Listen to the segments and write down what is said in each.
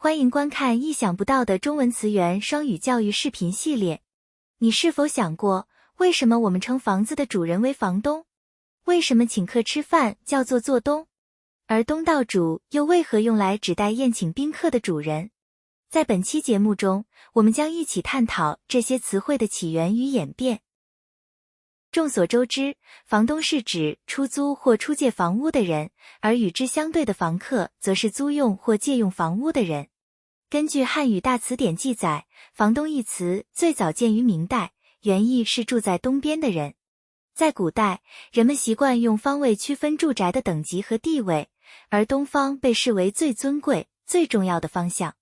欢迎观看意想不到的中文词源双语教育视频系列。你是否想过，为什么我们称房子的主人为房东？为什么请客吃饭叫做做东？而东道主又为何用来指代宴请宾客的主人？在本期节目中，我们将一起探讨这些词汇的起源与演变。众所周知，房东是指出租或出借房屋的人，而与之相对的房客则是租用或借用房屋的人。根据汉语大词典记载，房东一词最早见于明代，原意是住在东边的人。在古代，人们习惯用方位区分住宅的等级和地位，而东方被视为最尊贵、最重要的方向。《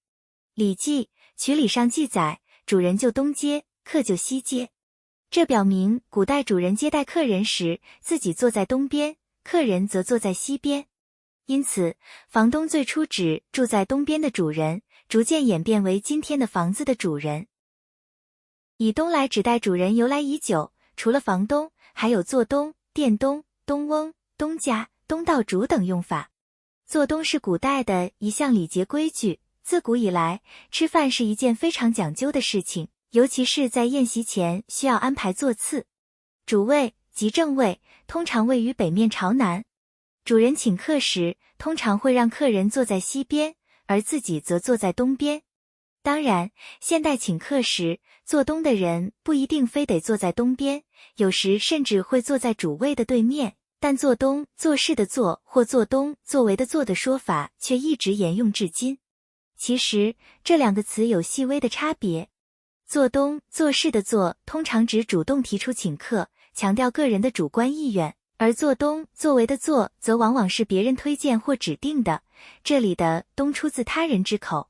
礼记·曲礼》上记载，主人就东街，客就西街。这表明古代主人接待客人时，自己坐在东边，客人则坐在西边。因此，房东最初指住在东边的主人，逐渐演变为今天的房子的主人。以东来指代主人由来已久，除了房东，还有做东、店东、东翁、东家、东道主等用法。做东是古代的一项礼节规矩，自古以来，吃饭是一件非常讲究的事情，尤其是在宴席前需要安排座次。主位即正位，通常位于北面朝南。主人请客时，通常会让客人坐在西边，而自己则坐在东边。当然，现代请客时，做东的人不一定非得坐在东边，有时甚至会坐在主位的对面，但做东做事的做或做东作为的做的说法却一直沿用至今。其实，这两个词有细微的差别。做东做事的做通常指主动提出请客，强调个人的主观意愿，而做东作为的做则往往是别人推荐或指定的，这里的东出自他人之口。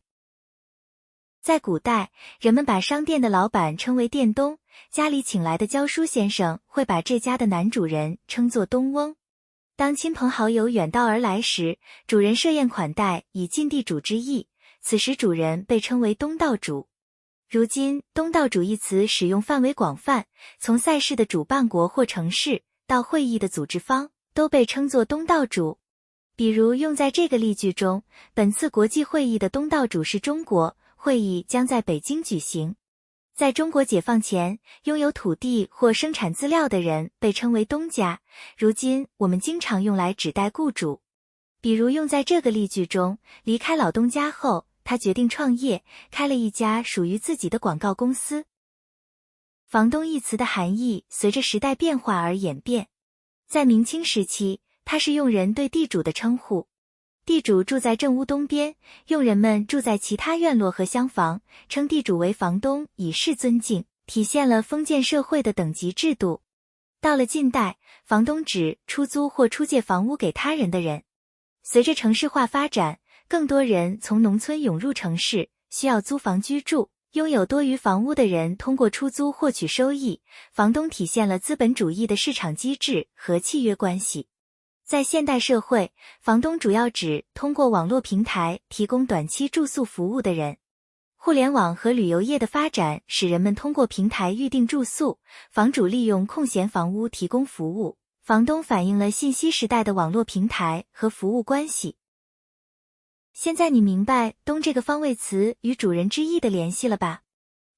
在古代，人们把商店的老板称为店东，家里请来的教书先生会把这家的男主人称作东翁。当亲朋好友远道而来时，主人设宴款待以尽地主之谊，此时主人被称为东道主。如今，东道主一词使用范围广泛，从赛事的主办国或城市到会议的组织方，都被称作东道主。比如用在这个例句中，本次国际会议的东道主是中国，会议将在北京举行。在中国解放前，拥有土地或生产资料的人被称为东家，如今我们经常用来指代雇主。比如用在这个例句中，离开老东家后，他决定创业，开了一家属于自己的广告公司。房东一词的含义随着时代变化而演变。在明清时期，它是佣人对地主的称呼。地主住在正屋东边，佣人们住在其他院落和厢房，称地主为房东，以示尊敬，体现了封建社会的等级制度。到了近代，房东指出租或出借房屋给他人的人。随着城市化发展，更多人从农村涌入城市，需要租房居住，拥有多余房屋的人通过出租获取收益，房东体现了资本主义的市场机制和契约关系。在现代社会，房东主要指通过网络平台提供短期住宿服务的人。互联网和旅游业的发展使人们通过平台预订住宿，房主利用空闲房屋提供服务，房东反映了信息时代的网络平台和服务关系。现在你明白东这个方位词与主人之意的联系了吧？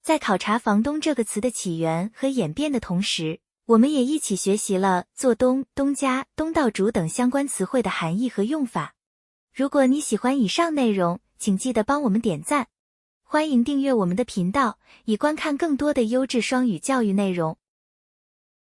在考察房东这个词的起源和演变的同时，我们也一起学习了做东、东家、东道主等相关词汇的含义和用法。如果你喜欢以上内容，请记得帮我们点赞。欢迎订阅我们的频道，以观看更多的优质双语教育内容。